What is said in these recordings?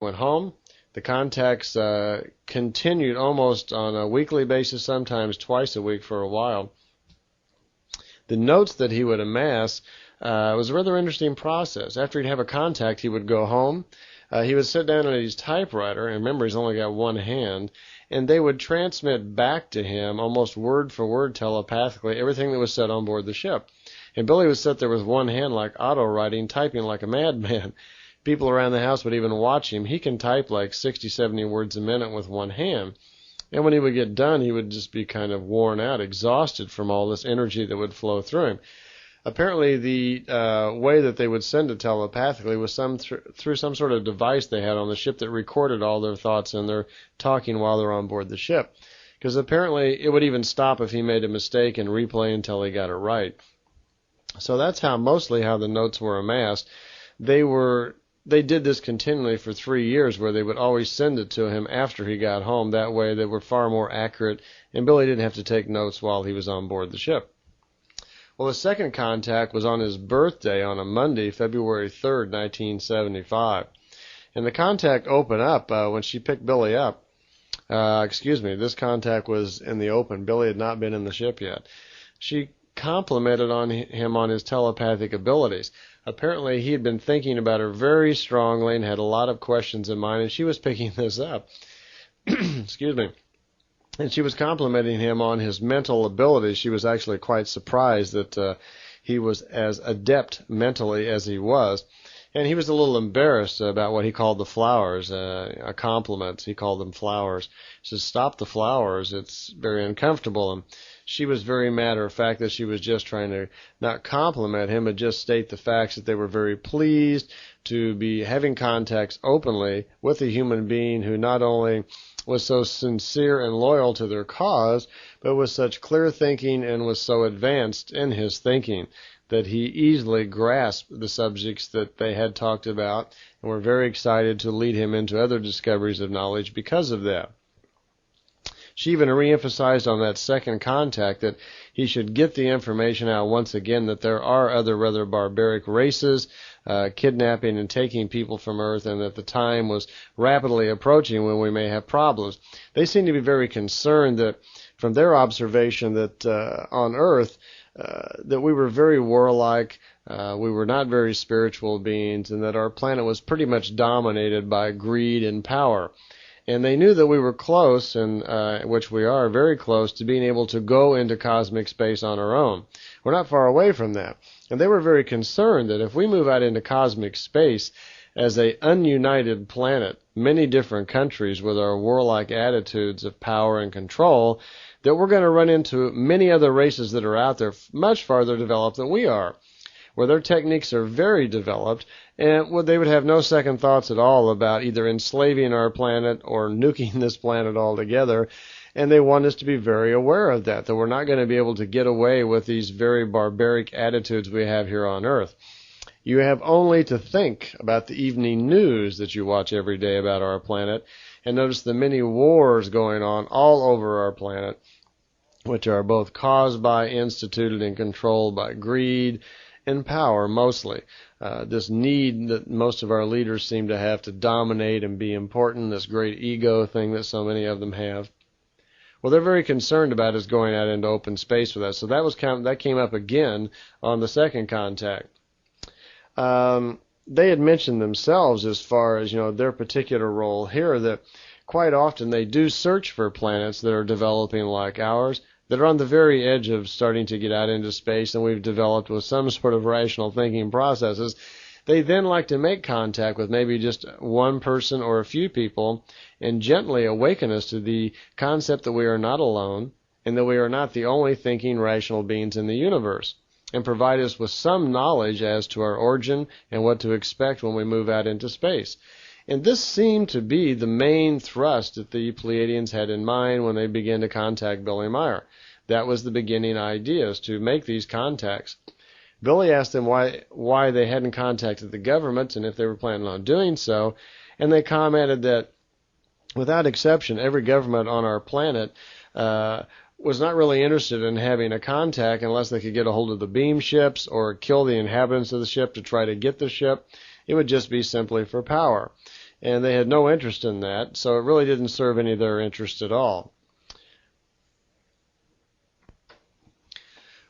went home. The contacts continued almost on a weekly basis, sometimes twice a week for a while. The notes that he would amass was a rather interesting process. After he'd have a contact, he would go home. He would sit down at his typewriter, and remember, he's only got one hand, and they would transmit back to him, almost word for word telepathically, everything that was said on board the ship. And Billy would sit there with one hand like auto-writing, typing like a madman. People around the house would even watch him. He can type like 60, 70 words a minute with one hand. And when he would get done, he would just be kind of worn out, exhausted from all this energy that would flow through him. Apparently, the way that they would send it telepathically was through some sort of device they had on the ship that recorded all their thoughts and their talking while they're on board the ship. Because apparently, it would even stop if he made a mistake and replay until he got it right. So that's mostly how the notes were amassed. They did this continually for 3 years, where they would always send it to him after he got home. That way they were far more accurate, and Billy didn't have to take notes while he was on board the ship. Well, the second contact was on his birthday on a Monday, February 3rd, 1975. And the contact opened up when she picked Billy up. This contact was in the open. Billy had not been in the ship yet. She complimented him on his telepathic abilities. Apparently, he had been thinking about her very strongly and had a lot of questions in mind, and she was picking this up. Excuse me. And she was complimenting him on his mental abilities. She was actually quite surprised that he was as adept mentally as he was. And he was a little embarrassed about what he called the flowers, a compliment. He called them flowers. He says, "Stop the flowers. It's very uncomfortable." And she was very matter of fact that she was just trying to not compliment him, but just state the facts that they were very pleased to be having contacts openly with a human being who not only was so sincere and loyal to their cause, but was such clear thinking and was so advanced in his thinking that he easily grasped the subjects that they had talked about and were very excited to lead him into other discoveries of knowledge because of that. She even reemphasized on that second contact that he should get the information out once again that there are other rather barbaric races kidnapping and taking people from Earth, and that the time was rapidly approaching when we may have problems. They seem to be very concerned that, from their observation, that on Earth, that we were very warlike, we were not very spiritual beings, and that our planet was pretty much dominated by greed and power. And they knew that we were close, and which we are, very close to being able to go into cosmic space on our own. We're not far away from that. And they were very concerned that if we move out into cosmic space as a ununited planet, many different countries with our warlike attitudes of power and control, that we're going to run into many other races that are out there much farther developed than we are, where their techniques are very developed, and they would have no second thoughts at all about either enslaving our planet or nuking this planet altogether. And they want us to be very aware of that we're not going to be able to get away with these very barbaric attitudes we have here on Earth. You have only to think about the evening news that you watch every day about our planet and notice the many wars going on all over our planet, which are both caused by, instituted, and controlled by greed and power mostly. This need that most of our leaders seem to have to dominate and be important, this great ego thing that so many of them have. Well, they're very concerned about us going out into open space with us. So that came up again on the second contact. They had mentioned themselves, as far as their particular role here, that quite often they do search for planets that are developing like ours, that are on the very edge of starting to get out into space, and we've developed with some sort of rational thinking processes. They then like to make contact with maybe just one person or a few people and gently awaken us to the concept that we are not alone and that we are not the only thinking rational beings in the universe, and provide us with some knowledge as to our origin and what to expect when we move out into space. And this seemed to be the main thrust that the Pleiadians had in mind when they began to contact Billy Meier. That was the beginning ideas, to make these contacts. Billy asked them why they hadn't contacted the government and if they were planning on doing so, and they commented that, without exception, every government on our planet was not really interested in having a contact unless they could get a hold of the beam ships or kill the inhabitants of the ship to try to get the ship. It would just be simply for power. and they had no interest in that, so it really didn't serve any of their interest at all.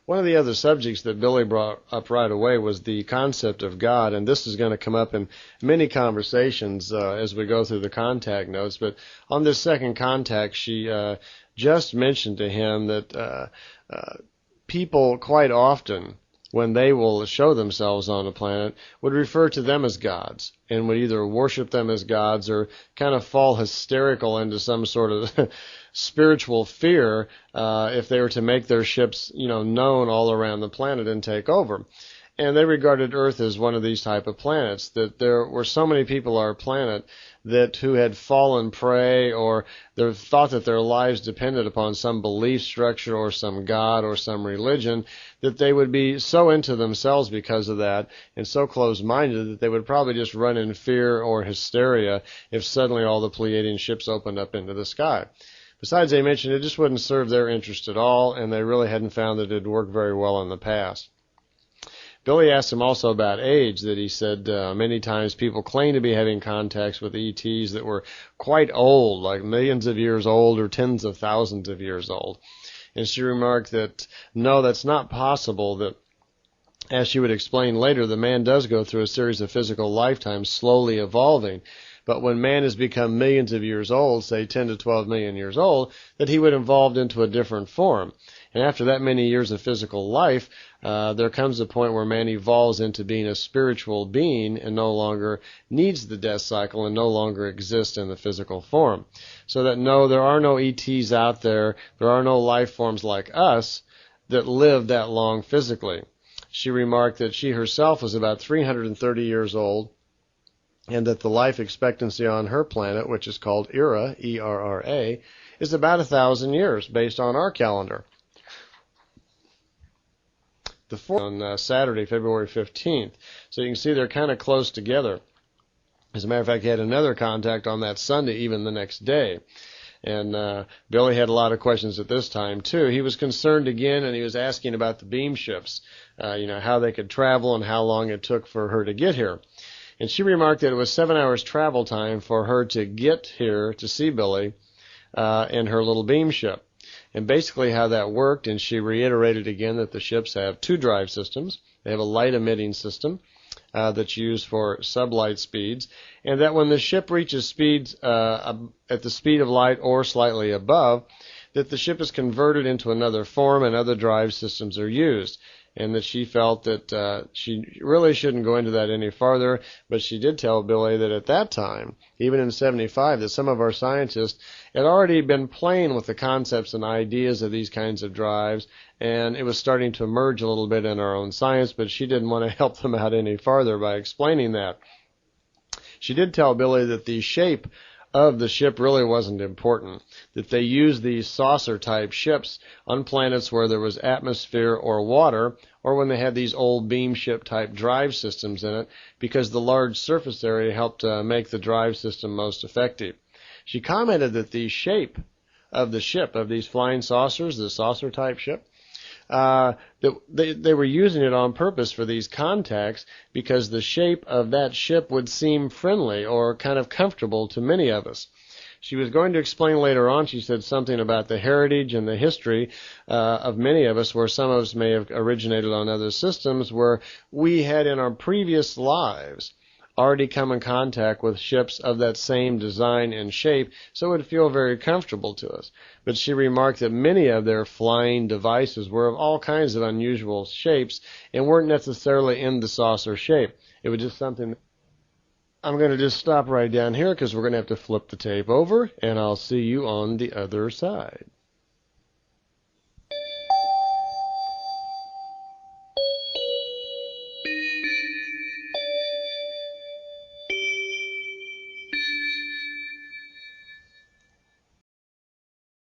One of the other subjects that Billy brought up right away was the concept of God, and this is going to come up in many conversations as we go through the contact notes. But on this second contact, she just mentioned to him that people quite often, when they will show themselves on a planet, would refer to them as gods and would either worship them as gods or kind of fall hysterical into some sort of spiritual fear if they were to make their ships, known all around the planet and take over. And they regarded Earth as one of these type of planets, that there were so many people on our planet that who had fallen prey or they thought that their lives depended upon some belief structure or some god or some religion, that they would be so into themselves because of that and so closed-minded that they would probably just run in fear or hysteria if suddenly all the Pleiadian ships opened up into the sky. Besides, they mentioned it just wouldn't serve their interest at all, and they really hadn't found that it had worked very well in the past. Billy asked him also about age, that he said many times people claim to be having contacts with ETs that were quite old, like millions of years old or tens of thousands of years old. And she remarked that, no, that's not possible, that as she would explain later, the man does go through a series of physical lifetimes slowly evolving. But when man has become millions of years old, say 10 to 12 million years old, that he would evolve into a different form. And after that many years of physical life, there comes a point where man evolves into being a spiritual being and no longer needs the death cycle and no longer exists in the physical form. So that no, there are no ETs out there, there are no life forms like us that live that long physically. She remarked that she herself was about 330 years old, and that the life expectancy on her planet, which is called Era, E-R-R-A, is about 1,000 years based on our calendar. The fourth on Saturday, February 15th. So you can see they're kind of close together. As a matter of fact, he had another contact on that Sunday, even the next day. And Billy had a lot of questions at this time, too. He was concerned again, and he was asking about the beam ships, how they could travel and how long it took for her to get here. And she remarked that it was 7 hours travel time for her to get here to see Billy in her little beam ship. And basically how that worked, and she reiterated again that the ships have two drive systems. They have a light emitting system that's used for sublight speeds, and that when the ship reaches speeds at the speed of light or slightly above, that the ship is converted into another form and other drive systems are used. And that she felt that she really shouldn't go into that any farther, but she did tell Billy that at that time, even in 75, that some of our scientists had already been playing with the concepts and ideas of these kinds of drives, and it was starting to emerge a little bit in our own science, but she didn't want to help them out any farther by explaining that. She did tell Billy that the shape of the ship really wasn't important, that they used these saucer-type ships on planets where there was atmosphere or water, or when they had these old beam ship-type drive systems in it, because the large surface area helped make the drive system most effective. She commented that the shape of the ship, of these flying saucers, the saucer-type ship, that they were using it on purpose for these contacts because the shape of that ship would seem friendly or kind of comfortable to many of us. She was going to explain later on, she said something about the heritage and the history of many of us, where some of us may have originated on other systems where we had in our previous lives already come in contact with ships of that same design and shape, so it would feel very comfortable to us. But she remarked that many of their flying devices were of all kinds of unusual shapes and weren't necessarily in the saucer shape. It was just something. I'm going to just stop right down here because we're going to have to flip the tape over, and I'll see you on the other side.